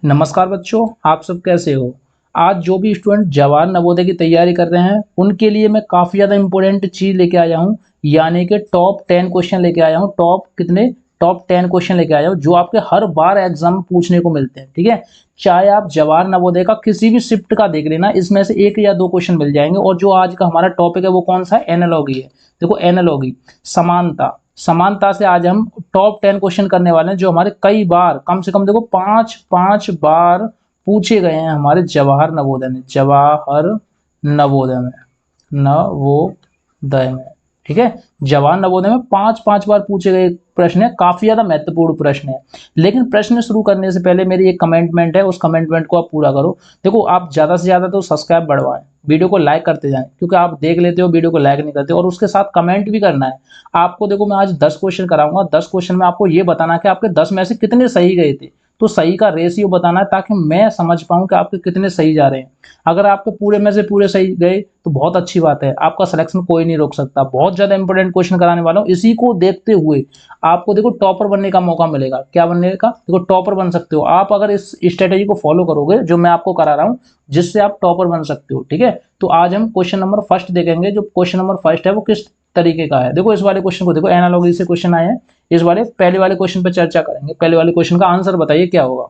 नमस्कार बच्चों, आप सब कैसे हो। आज जो भी स्टूडेंट जवाहर नवोदय की तैयारी कर रहे हैं उनके लिए मैं काफ़ी ज़्यादा इंपॉर्टेंट चीज़ लेके आया हूँ, यानी कि टॉप 10 क्वेश्चन लेके आया हूँ। टॉप 10 क्वेश्चन लेके आया हूँ जो आपके हर बार एग्जाम में पूछने को मिलते हैं। ठीक है, चाहे आप जवाहर नवोदय का किसी भी शिफ्ट का देख लेना, इसमें से एक या दो क्वेश्चन मिल जाएंगे। और जो आज का हमारा टॉपिक है वो कौन सा है? एनालॉगी है। देखो एनालॉगी, समानता। समानता से आज हम टॉप 10 क्वेश्चन करने वाले हैं जो हमारे कई बार, कम से कम देखो पांच पांच बार पूछे गए हैं हमारे जवाहर नवोदय में, नवोदय में। ठीक है, जवाहर नवोदय में पांच पांच बार पूछे गए प्रश्न है, काफी ज्यादा महत्वपूर्ण प्रश्न है। लेकिन प्रश्न शुरू करने से पहले मेरी एक कमेंटमेंट है, उस कमेंटमेंट को आप पूरा करो। देखो, आप ज्यादा से ज्यादा तो सब्सक्राइब बढ़वाएं, वीडियो को लाइक करते जाएं, क्योंकि आप देख लेते हो वीडियो को लाइक नहीं करते, और उसके साथ कमेंट भी करना है आपको। देखो, मैं आज 10 क्वेश्चन कराऊंगा, 10 क्वेश्चन में आपको ये बताना है कि आपके 10 में से कितने सही गए थे। तो सही का रेशियो बताना है ताकि मैं समझ पाऊं कि आपके कितने सही जा रहे हैं। अगर आपके पूरे में से पूरे सही गए तो बहुत अच्छी बात है, आपका सिलेक्शन कोई नहीं रोक सकता। बहुत ज्यादा इंपॉर्टेंट क्वेश्चन कराने वाला हूं, इसी को देखते हुए आपको देखो टॉपर बनने का मौका मिलेगा। क्या बनने का? देखो टॉपर बन सकते हो आप अगर इस स्ट्रेटेजी को फॉलो करोगे जो मैं आपको करा रहा हूं, जिससे आप टॉपर बन सकते हो। ठीक है, तो आज हम क्वेश्चन नंबर फर्स्ट देखेंगे। जो क्वेश्चन नंबर फर्स्ट है वो किस तरीके का है, देखो इस वाले क्वेश्चन को देखो, एनालॉजी से क्वेश्चन आए हैं। इस वाले पहले वाले क्वेश्चन पर चर्चा करेंगे। पहले वाले क्वेश्चन का आंसर बताइए क्या होगा।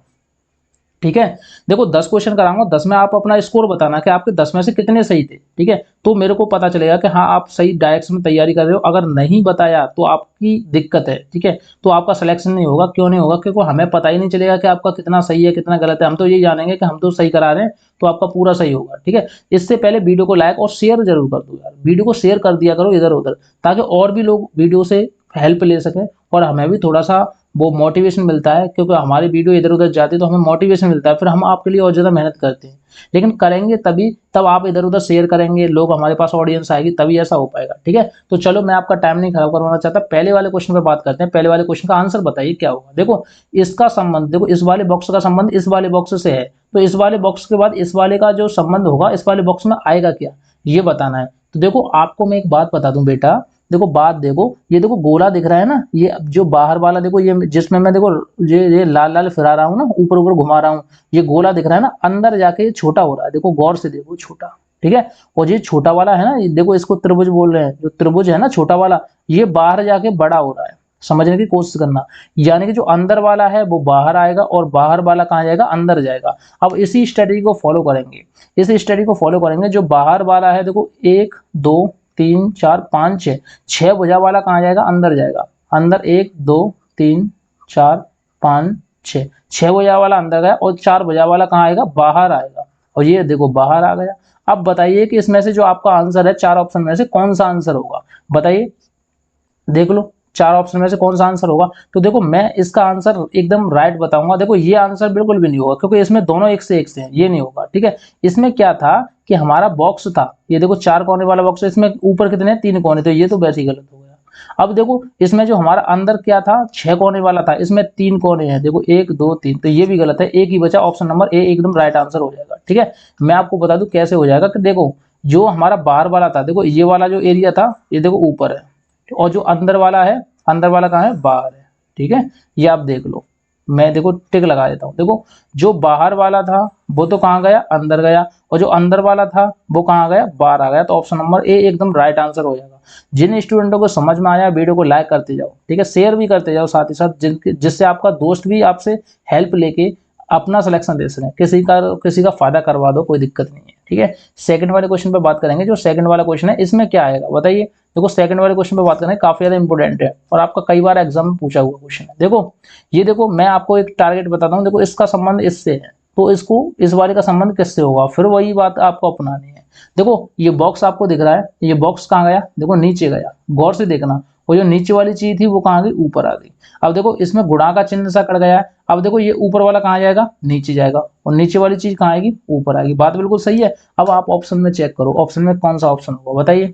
ठीक है, देखो 10 क्वेश्चन कराऊंगा, 10 में आप अपना स्कोर बताना कि आपके 10 में से कितने सही थे। ठीक है, तो मेरे को पता चलेगा कि हाँ आप सही डायरेक्शन में तैयारी कर रहे हो। अगर नहीं बताया तो आपकी दिक्कत है। ठीक है, तो आपका सिलेक्शन नहीं होगा। क्यों नहीं होगा? क्योंकि हमें पता ही नहीं चलेगा कि आपका कितना सही है कितना गलत है। हम तो ये जानेंगे कि हम तो सही करा रहे हैं, तो आपका पूरा सही होगा। ठीक है, इससे पहले वीडियो को लाइक और शेयर जरूर कर दो यार, वीडियो को शेयर कर दिया करो इधर उधर, ताकि और भी लोग वीडियो से हेल्प ले सकें और हमें भी थोड़ा सा वो मोटिवेशन मिलता है। क्योंकि हमारी वीडियो इधर उधर जाती है तो हमें मोटिवेशन मिलता है, फिर हम आपके लिए और ज़्यादा मेहनत करते हैं। लेकिन करेंगे तभी, तब आप इधर उधर शेयर करेंगे, लोग हमारे पास ऑडियंस आएगी, तभी ऐसा हो पाएगा। ठीक है, तो चलो मैं आपका टाइम नहीं खराब करवाना चाहता, पहले वाले क्वेश्चन पे बात करते हैं। पहले वाले क्वेश्चन का आंसर बताइए क्या होगा। देखो इसका संबंध, देखो इस वाले बॉक्स का संबंध इस वाले बॉक्स से है, तो इस वाले बॉक्स के बाद इस वाले का जो संबंध होगा इस वाले बॉक्स में आएगा क्या, ये बताना है। तो देखो आपको मैं एक बात बता दूं बेटा, देखो बात देखो, ये देखो गोला दिख रहा है ना, ये जो बाहर वाला देखो, ये जिसमें मैं देखो ये लाल लाल फिरा रहा हूँ ना, ऊपर ऊपर घुमा रहा हूँ, ये गोला दिख रहा है ना, अंदर जाके ये छोटा हो रहा है। देखो गौर से देखो, छोटा। ठीक है, और ये छोटा वाला है ना, ये देखो इसको त्रिभुज बोल रहे हैं, जो त्रिभुज है ना छोटा वाला, ये बाहर जाके बड़ा हो रहा है। समझने की कोशिश करना, यानी कि जो अंदर वाला है वो बाहर आएगा और बाहर वाला कहाँ जाएगा? अंदर जाएगा। अब इसी स्ट्रेटेजी को फॉलो करेंगे, इस स्ट्रेटेजी को फॉलो करेंगे। जो बाहर वाला है देखो, 1 2 3 4 5 6, 6 भुजा वाला कहाँ जाएगा? अंदर जाएगा। अंदर 1 2 3 4 5 6, 6 भुजा वाला अंदर गया और 4 भुजा वाला कहाँ आएगा? बाहर आएगा। और ये देखो बाहर आ गया। अब बताइए कि इसमें से जो आपका आंसर है, 4 ऑप्शन में से कौन सा आंसर होगा? बताइए, देख लो 4 ऑप्शन में से कौन सा आंसर होगा। तो देखो मैं इसका आंसर एकदम राइट बताऊंगा। देखो ये आंसर बिल्कुल भी नहीं होगा, क्योंकि इसमें दोनों एक से हैं, ये नहीं होगा। ठीक है, इसमें क्या था कि हमारा बॉक्स था, ये देखो 4 कोने वाला बॉक्स है, इसमें ऊपर कितने? 3 कोने, तो ये तो वैसे ही गलत हो गया। अब देखो इसमें जो हमारा अंदर क्या था? 6 कोने वाला था, इसमें 3 कोने हैं, देखो 1 2 3, तो ये भी गलत है। एक ही बचा, ऑप्शन नंबर ए एकदम राइट आंसर हो जाएगा। ठीक है, मैं आपको बता दूं कैसे हो जाएगा कि देखो जो हमारा बाहर वाला था, देखो ये वाला जो एरिया था ये देखो ऊपर है, और जो अंदर वाला है, अंदर वाला कहाँ है? बाहर है। ठीक है, ये आप देख लो, मैं देखो टिक लगा देता हूँ। देखो जो बाहर वाला था वो तो कहाँ गया? अंदर गया, और जो अंदर वाला था वो कहाँ गया? बाहर आ गया। तो ऑप्शन नंबर ए एकदम राइट आंसर हो जाएगा। जिन स्टूडेंटों को समझ में आया वीडियो को लाइक करते जाओ, ठीक है, शेयर भी करते जाओ साथ ही साथ, जिससे आपका दोस्त भी आपसे हेल्प लेके अपना सिलेक्शन दे सकें। किसी का फायदा करवा दो, कोई दिक्कत नहीं है। ठीक है, सेकंड वाले क्वेश्चन पे बात करेंगे। जो सेकंड वाला क्वेश्चन है इसमें क्या आएगा बताइए। देखो सेकंड वाले क्वेश्चन पे बात करें, काफी ज्यादा इंपॉर्टेंट है और आपका कई बार एग्जाम में पूछा हुआ क्वेश्चन है। देखो ये देखो, मैं आपको एक टारगेट बताता हूँ, देखो इसका संबंध इससे है, तो इसको इस वाले का संबंध किससे होगा? फिर वही बात आपको अपनानी है। देखो ये बॉक्स आपको दिख रहा है, ये बॉक्स कहाँ गया? देखो नीचे गया, गौर से देखना। और जो नीचे वाली चीज थी वो कहाँ गई? ऊपर आ गई। अब देखो इसमें गुणा का चिन्ह सा कट गया है। अब देखो ये ऊपर वाला कहाँ जाएगा? नीचे जाएगा, और नीचे वाली चीज कहाँ आएगी? ऊपर आएगी। बात बिल्कुल सही है। अब आप ऑप्शन में चेक करो, ऑप्शन में कौन सा ऑप्शन होगा बताइए।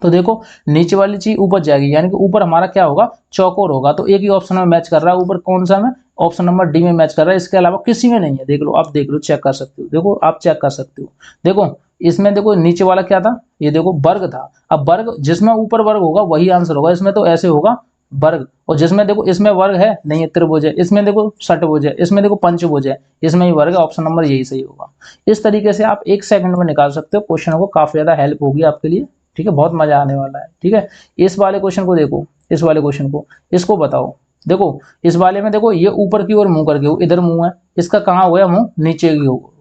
तो देखो नीचे वाली चीज ऊपर जाएगी, यानी कि ऊपर हमारा क्या होगा? चौकोर होगा। तो एक ही ऑप्शन में मैच कर रहा है, ऊपर कौन सा में? ऑप्शन नंबर डी में मैच कर रहा है, इसके अलावा किसी में नहीं है। देख लो, आप देख लो, चेक कर सकते हो। देखो आप चेक कर सकते हो। देखो इसमें देखो नीचे वाला क्या था? ये देखो वर्ग था। अब वर्ग जिसमें ऊपर वर्ग होगा वही आंसर होगा, इसमें तो ऐसे होगा वर्ग, और जिसमें देखो इसमें वर्ग है नहीं है, त्रिभुज है, इसमें देखो षटभुज है, इसमें देखो पंचभुज है, इसमें ही वर्ग है, ऑप्शन नंबर यही सही होगा। इस तरीके से आप 1 सेकंड में निकाल सकते हो क्वेश्चन को, काफी ज्यादा हेल्प होगी आपके लिए, ठीक है, बहुत मजा आने वाला है, ठीक है। इस वाले क्वेश्चन को देखो, इस वाले क्वेश्चन को, इसको बताओ, देखो इस वाले में देखो ये ऊपर की ओर मुंह करके, इधर मुंह है, इसका कहाँ हो गया मुंह, नीचे की ओर।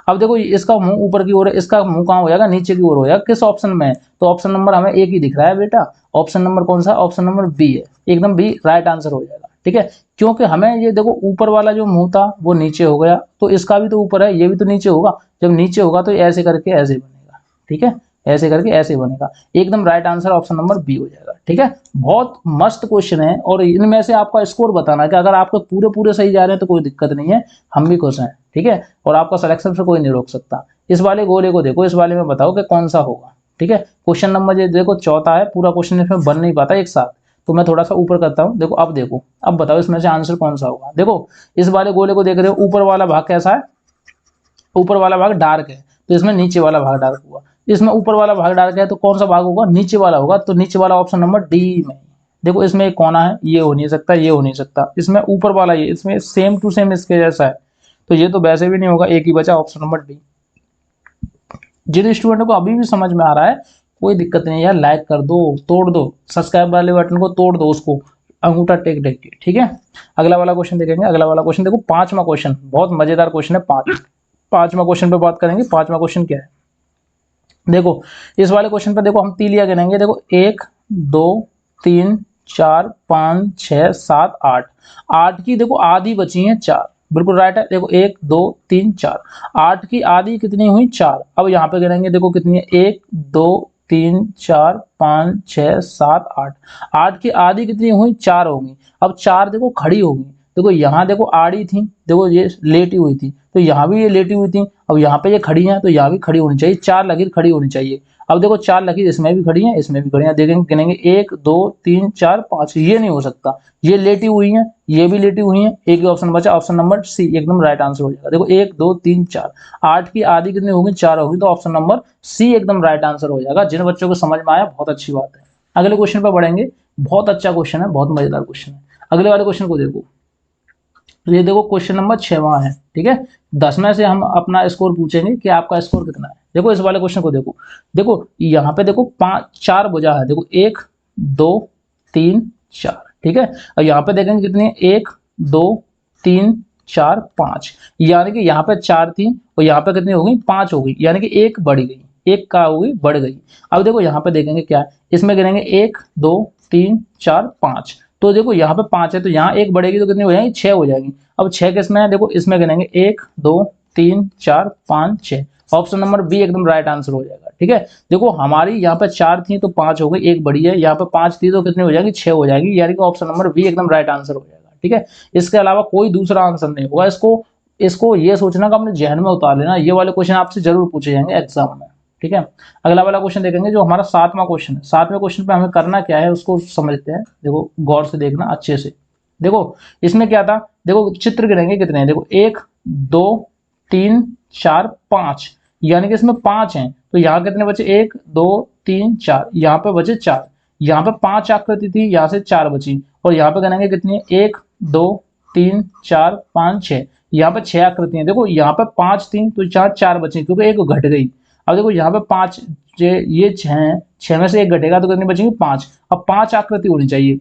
अब देखो इसका मुंह ऊपर की ओर है, इसका मुंह कहाँ हो जाएगा, नीचे की ओर हो जाएगा, किस ऑप्शन में है, तो ऑप्शन नंबर हमें एक ही दिख रहा है बेटा, ऑप्शन नंबर कौन सा, ऑप्शन नंबर बी है, एकदम बी राइट आंसर हो जाएगा, ठीक है। क्योंकि हमें ये देखो ऊपर वाला जो मुंह था वो नीचे हो गया, तो इसका भी तो ऊपर है, ये भी तो नीचे होगा, जब नीचे होगा तो ऐसे करके ऐसे बनेगा, ठीक है, ऐसे करके ऐसे बनेगा, एकदम right answer option number B हो जाएगा, ठीक है। बहुत मस्त क्वेश्चन है, और इनमें से आपका स्कोर बताना है कि अगर आपको पूरे पूरे सही जा रहे हैं तो कोई दिक्कत नहीं है, हम भी खुश हैं, ठीक है, और आपका सिलेक्शन से कोई नहीं रोक सकता। इस वाले गोले को देखो, इस वाले में बताओ कि कौन सा होगा, ठीक है। क्वेश्चन नंबर ये देखो चौथा है, पूरा क्वेश्चन इसमें बन नहीं पाता एक साथ, तो मैं थोड़ा सा ऊपर करता हूँ, देखो अब बताओ इसमें से आंसर कौन सा होगा। देखो इस वाले गोले को देख रहे हो, ऊपर वाला भाग कैसा है, ऊपर वाला भाग डार्क है, तो इसमें नीचे वाला भाग डार्क हुआ, इसमें ऊपर वाला भाग डार्क है तो कौन सा भाग होगा, नीचे वाला होगा, तो नीचे वाला ऑप्शन नंबर डी में। देखो इसमें एक कोना है, ये हो नहीं सकता, ये हो नहीं सकता, इसमें ऊपर वाला ये, इसमें सेम टू सेम इसके जैसा है, तो ये तो वैसे भी नहीं होगा, एक ही बचा ऑप्शन नंबर डी। जिन स्टूडेंट को अभी भी समझ में आ रहा है कोई दिक्कत नहीं है यार, लाइक कर दो, तोड़ दो, सब्सक्राइब वाले बटन को तोड़ दो, उसको अंगूठा टेक टेक के, ठीक है। अगला वाला क्वेश्चन देखेंगे, अगला वाला क्वेश्चन देखो, पांचवा क्वेश्चन, बहुत मजेदार क्वेश्चन है, पांचवा क्वेश्चन पे बात करेंगे। पांचवा क्वेश्चन क्या है, देखो इस वाले क्वेश्चन पे देखो हम तीलियां गिनेंगे, देखो 1 2 3 4 5 6 7 8, 8 की देखो आधी बची है 4, बिल्कुल राइट है, देखो 1 2 3 4, 8 की आधी कितनी हुई 4, अब यहाँ पे गिनेंगे देखो कितनी है, 1 2 3 4 5 6 7 8, 8 की आधी कितनी हुई 4 होगी, अब 4 देखो खड़ी होगी, देखो यहाँ देखो आड़ी थी, देखो ये लेटी हुई थी, तो यहाँ भी ये लेटी हुई थी, अब यहाँ पे ये खड़ी हैं तो यहाँ भी खड़ी होनी चाहिए, 4 लकीर खड़ी होनी चाहिए। अब देखो 4 लकीर इसमें भी खड़ी हैं, इसमें भी खड़ी हैं, देखेंगे गिनेंगे 1 2 3 4 5, ये नहीं हो सकता, ये लेटी हुई हैं, ये भी लेटी हुई हैं, एक ही ऑप्शन बचा, ऑप्शन नंबर सी एकदम राइट आंसर हो जाएगा। देखो 1 2 3 4, 8 की आधी कितनी होगी 4 होगी, तो ऑप्शन नंबर सी एकदम राइट आंसर हो जाएगा। जिन बच्चों को समझ में आया बहुत अच्छी बात है। अगले क्वेश्चन पर बढ़ेंगे, बहुत अच्छा क्वेश्चन है, बहुत मजेदार क्वेश्चन है। अगले वाले क्वेश्चन को देखो, ये देखो क्वेश्चन नंबर 6वां है, ठीक है, 10 में से हम अपना स्कोर पूछेंगे कि आपका स्कोर कितना है। देखो इस वाले क्वेश्चन को देखो, देखो यहाँ पे देखो 4 भुजा है, देखो 1 2 3 4, ठीक है, और यहाँ पे देखेंगे कितनी है, 1 2 3 4 5, यानी कि यहाँ पे 4 थी और यहाँ पे कितनी हो गई 5 हो गई, यानी कि एक बढ़ गई, एक का हो गई बढ़ गई। अब देखो यहाँ पे देखेंगे क्या है, इसमें गिनेंगे 1 2 3 4 5, तो देखो यहाँ पे 5 है तो यहाँ एक बढ़ेगी तो कितनी हो जाएगी 6 हो जाएगी। अब 6 किसमें है, देखो इसमें गिनेंगे 1 2 3 4 5 6, ऑप्शन नंबर बी एकदम राइट आंसर हो जाएगा, ठीक है। देखो हमारी यहाँ पे 4 थी तो 5 हो गई, एक बड़ी है, यहाँ पे 5 थी तो कितनी हो जाएगी 6 हो जाएगी, यानी कि ऑप्शन नंबर बी एकदम राइट आंसर हो जाएगा, ठीक है। इसके अलावा कोई दूसरा आंसर नहीं होगा। इसको इसको ये सोचना का अपने जहन में उतार लेना, ये वाले क्वेश्चन आपसे जरूर पूछे जाएंगे एग्जाम में, ठीक है। अगला वाला क्वेश्चन देखेंगे जो हमारा 7वां क्वेश्चन है। 7वें क्वेश्चन पे हमें करना क्या है उसको समझते हैं, देखो गौर से देखना अच्छे से। देखो इसमें क्या था, देखो चित्र गिनेंगे कितने हैं, देखो 1 2 3 4 5, यानी कि इसमें 5 हैं, तो यहाँ कितने बचे 1 2 3 4, यहाँ पे बचे 4, यहाँ पे 5 आकृति थी, यहाँ से 4 बची, और यहाँ पे गिनेंगे कितनी 1 2 3 4 5 6, यहाँ पे 6 आकृतियां, देखो यहाँ पे 5 थी तो 4 बची क्योंकि एक घट गई। अब देखो यहाँ पे 5, ये 6 में से एक घटेगा तो कितनी बचेंगी 5, अब 5 आकृति होनी चाहिए,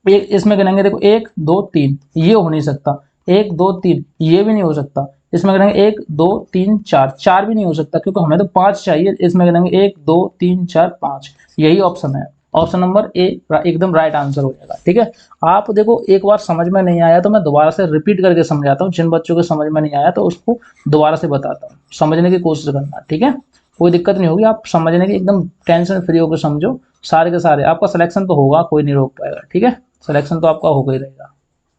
एक इसमें गिनेंगे देखो 1 2 3, ये हो नहीं सकता, 1 2 3 ये भी नहीं हो सकता, इसमें गिनेंगे 1 2 3 4, 4 भी नहीं हो सकता क्योंकि हमें तो 5 चाहिए, इसमें गिनेंगे 1 2 3 4 5, यही ऑप्शन है, ऑप्शन नंबर ए एकदम राइट आंसर हो जाएगा, ठीक है। आप देखो एक बार समझ में नहीं आया तो मैं दोबारा से रिपीट करके समझाता हूँ, जिन बच्चों को समझ में नहीं आया तो उसको दोबारा से बताता हूँ, समझने की कोशिश करना, ठीक है, कोई दिक्कत नहीं होगी, आप समझने की एकदम टेंशन फ्री होकर समझो, सारे के सारे आपका सिलेक्शन तो होगा, कोई नहीं रोक पाएगा, ठीक है, सिलेक्शन तो आपका होगा ही रहेगा,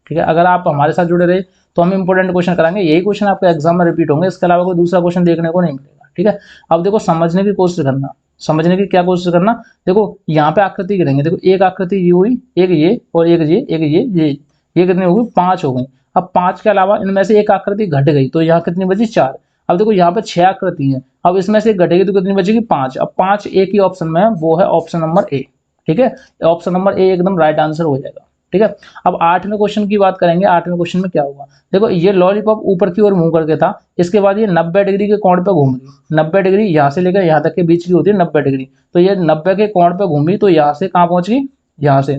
ठीक है। अगर आप हमारे साथ जुड़े रहे तो हम इंपॉर्टेंट क्वेश्चन कराएंगे, यही क्वेश्चन आपके एग्जाम में रिपीट होंगे, इसके अलावा कोई दूसरा क्वेश्चन देखने को नहीं मिलेगा, ठीक है। अब देखो समझने की कोशिश करना, समझने की क्या कोशिश करना, देखो यहाँ पे आकृति गिनेंगे, देखो एक आकृति ये हुई, एक ये और एक ये कितनी हो गई 5 हो गई। अब 5 के अलावा इनमें से एक आकृति घट गई तो यहाँ कितनी बची 4। अब देखो यहाँ पे 6 आकृति है, अब इसमें से घटेगी तो कितनी बचेगी 5। अब 5 एक ही ऑप्शन में है, वो है ऑप्शन नंबर ए, ठीक है, ऑप्शन नंबर ए एकदम राइट आंसर हो जाएगा। ठीक है, अब 8वें क्वेश्चन की बात करेंगे। 8वें क्वेश्चन में क्या होगा, देखो ये लॉलीपॉप ऊपर की ओर मुंह करके था, इसके बाद ये 90 डिग्री के कोण पे घूम गई। 90 डिग्री यहाँ से लेकर यहाँ तक के बीच की होती है 90 डिग्री, तो ये 90 के कोण पे घूमी, तो यहाँ से कहाँ पहुंच गई, यहाँ से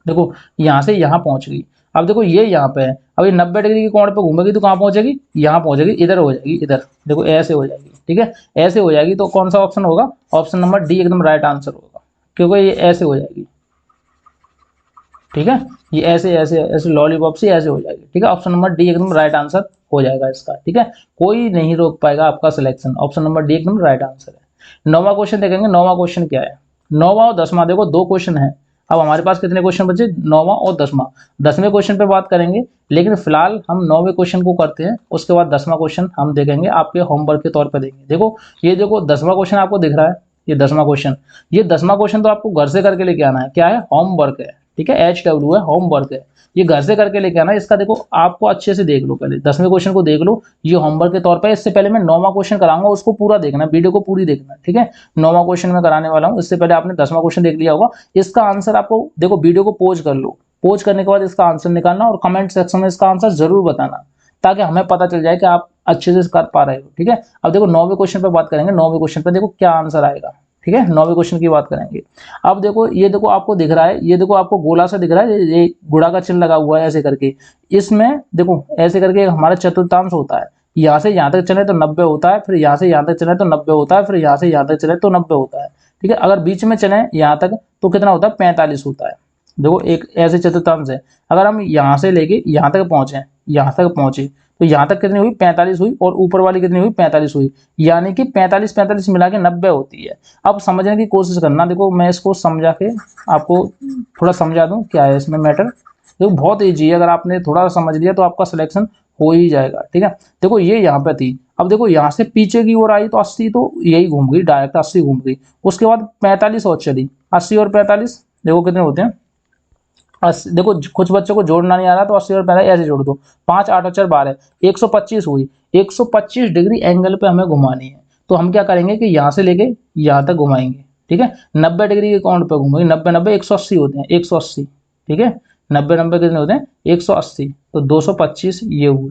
देखो यहाँ से यहाँ पहुंच गई। अब देखो ये यहाँ पे है, अब ये 90 डिग्री के कोण पे घूमेगी तो कहाँ पहुंचेगी, यहाँ पहुंचेगी, इधर हो जाएगी, इधर देखो ऐसे हो जाएगी। ठीक है, ऐसे हो जाएगी, तो कौन सा ऑप्शन होगा, ऑप्शन नंबर डी एकदम राइट आंसर होगा, क्योंकि ये ऐसे हो जाएगी। ठीक है, ये ऐसे ऐसे ऐसे लॉलीपॉप से ऐसे हो जाएगी। ठीक है, ऑप्शन नंबर डी एकदम राइट आंसर हो जाएगा इसका। ठीक है, कोई नहीं रोक पाएगा आपका सिलेक्शन, ऑप्शन नंबर डी एकदम राइट आंसर है। 9वां क्वेश्चन देखेंगे। 9वां क्वेश्चन क्या है, 9वां और 10वां, देखो 2 क्वेश्चन है। अब हमारे पास कितने क्वेश्चन बचे, 9वां और 10वां। 10वें क्वेश्चन पे बात करेंगे, लेकिन फिलहाल हम 9वें क्वेश्चन को करते हैं, उसके बाद 10वां क्वेश्चन हम देखेंगे, आपके होमवर्क के तौर पर देंगे। देखो ये देखो 10वां क्वेश्चन आपको दिख रहा है, ये 10वां क्वेश्चन, ये 10वां क्वेश्चन तो आपको घर से करके लेके आना है। क्या है, होमवर्क है। ठीक है, HW है, होमवर्क है, ये घर से करके लेके आना है। इसका देखो आपको अच्छे से देख लो, पहले 10वें क्वेश्चन को देख लो, ये होमवर्क के तौर पे। इससे पहले मैं 9वां क्वेश्चन कराऊंगा, उसको पूरा देखना, वीडियो को पूरी देखना। ठीक है, 9वां क्वेश्चन में कराने वाला हूँ, इससे पहले आपने 10वां क्वेश्चन देख लिया होगा। इसका आंसर आपको देखो, वीडियो को पॉज कर लो, पॉज करने के बाद इसका आंसर निकालना और कमेंट सेक्शन में इसका आंसर जरूर बताना, ताकि हमें पता चल जाए कि आप अच्छे से कर पा रहे हो। ठीक है, अब देखो 9वें क्वेश्चन पे बात करेंगे। 9वें क्वेश्चन पे देखो क्या आंसर आएगा। ठीक है, 9वें क्वेश्चन की बात करेंगे। अब देखो ये देखो आपको दिख रहा है, ये देखो आपको गोला सा दिख रहा है, ये गुणा का चिन्ह लगा हुआ है ऐसे करके। इसमें देखो ऐसे करके हमारा चतुर्थांश होता है, यहाँ से यहाँ तक चले तो 90 होता है, फिर यहाँ से यहाँ तक चले तो 90 होता है, फिर यहाँ से यहाँ तक चले तो 90 होता है। ठीक है, अगर बीच में चले यहाँ तक तो कितना होता है, 45 होता है। देखो एक ऐसे चतुर्थांश है, अगर हम यहाँ से लेके यहाँ तक पहुंचे, यहाँ तक पहुंचे तो यहाँ तक कितनी हुई, 45 हुई, और ऊपर वाली कितनी हुई, 45 हुई, यानी कि 45 45 मिला के 90 होती है। अब समझने की कोशिश करना, देखो मैं इसको समझा के आपको थोड़ा समझा दूं क्या है इसमें मैटर। देखो बहुत ईजी है, अगर आपने थोड़ा समझ लिया तो आपका सिलेक्शन हो ही जाएगा। ठीक है, देखो ये यहाँ पे थी, अब देखो यहाँ से पीछे की ओर आई तो 80, तो यही घूम गई डायरेक्ट, 80 घूम गई। उसके बाद 45 और चली, 80 और 45 देखो कितने होते हैं, देखो कुछ बच्चों को जोड़ना नहीं आ रहा तो 80 और 45 ऐसे जोड़ दो, 5 8 और 4 12, 125 हुई। 125 डिग्री एंगल पे हमें घुमानी है, तो हम क्या करेंगे कि यहाँ से लेके यहाँ तक घुमाएंगे। ठीक है, 90 डिग्री के कोण पे घूमेंगे, 90 90 180 होते हैं, 180। ठीक है, 90 90 कितने होते हैं, 180, तो 225 ये हुए।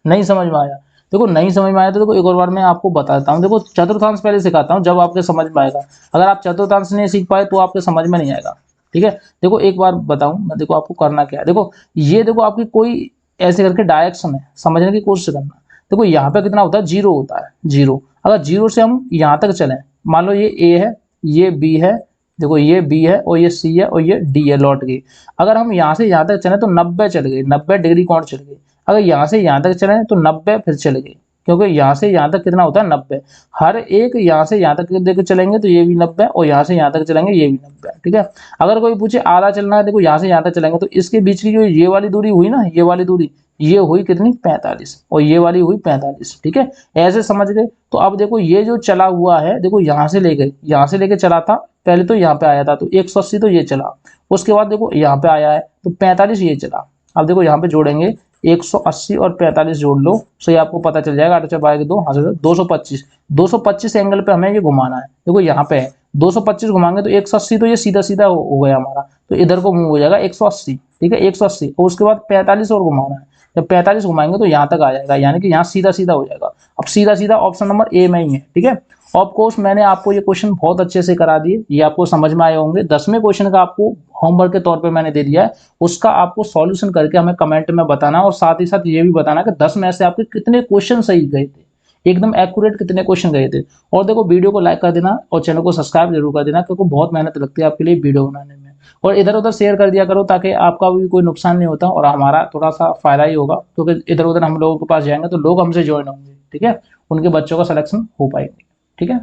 नहीं समझ में आया, देखो नहीं समझ में आया तो देखो एक और बार मैं आपको बताता हूँ। देखो चतुर्थांश पहले सिखाता हूँ, जब आपके समझ में आएगा। अगर आप चतुर्थांश नहीं सीख पाए तो आपके समझ में नहीं आएगा। ठीक है, देखो एक बार बताऊं मैं, देखो आपको करना क्या है, देखो ये देखो आपकी कोई ऐसे करके डायरेक्शन है, समझने की कोशिश करना। देखो यहाँ पे कितना होता है, 0 होता है, 0। अगर 0 से हम यहाँ तक चलें, मान लो ये A है, ये B है, देखो ये B है और ये C है और ये D है, लौट गई। अगर हम यहाँ से यहाँ तक चले तो 90 चल गई, 90 डिग्री कोण चल गई। अगर यहाँ से यहाँ तक चले तो 90 फिर चल गई, क्योंकि यहाँ से यहाँ तक कितना होता है, 90। हर एक यहाँ से यहाँ तक देखो चलेंगे तो ये भी 90, और यहाँ से यहाँ तक चलेंगे ये भी 90। ठीक है, अगर कोई पूछे आधा चलना है, देखो यहाँ से यहाँ तक चलेंगे तो इसके बीच की जो ये वाली दूरी हुई ना, ये वाली दूरी, ये हुई कितनी, 45, और ये वाली हुई 45। ठीक है, ऐसे समझ गए। तो अब देखो ये जो चला हुआ है, देखो यहाँ से लेके चला था, पहले तो यहाँ पे आया था तो 180 तो ये चला, उसके बाद देखो यहाँ पे आया है तो 45 ये चला। अब देखो यहाँ पे जोड़ेंगे, 180 और 45 जोड़ लो, सो ये आपको पता चल जाएगा, 8 4 12 2, हाँ 225। 225 एंगल पे हमें ये घुमाना है। देखो यहाँ पे है 225 घुमाएंगे तो 180 तो ये सीधा सीधा हो गया हमारा, तो इधर को मूव हो जाएगा 180। ठीक है, 180, और उसके बाद 45 और घुमाना है। जब 45 घुमाएंगे तो यहाँ तक आ जाएगा, यानी कि यहाँ सीधा सीधा हो जाएगा। अब सीधा सीधा ऑप्शन नंबर ए में ही है। ठीक है, ऑफ कोर्स मैंने आपको ये क्वेश्चन बहुत अच्छे से करा दिए, ये आपको समझ में आए होंगे। 10वें क्वेश्चन का आपको होमवर्क के तौर पे मैंने दे दिया है, उसका आपको सॉल्यूशन करके हमें कमेंट में बताना, और साथ ही साथ ये भी बताना कि 10 में से आपके कितने क्वेश्चन सही गए थे, एकदम एक्यूरेट कितने क्वेश्चन गए थे। और देखो वीडियो को लाइक कर देना और चैनल को सब्सक्राइब जरूर कर देना, क्योंकि बहुत मेहनत लगती है आपके लिए वीडियो बनाने में। और इधर उधर शेयर कर दिया करो, ताकि आपका भी कोई नुकसान नहीं होता और हमारा थोड़ा सा फायदा ही होगा, क्योंकि इधर उधर हम लोगों के पास जाएंगे तो लोग हमसे ज्वाइन होंगे। ठीक है, उनके बच्चों का सिलेक्शन हो पाएंगे। ठीक है।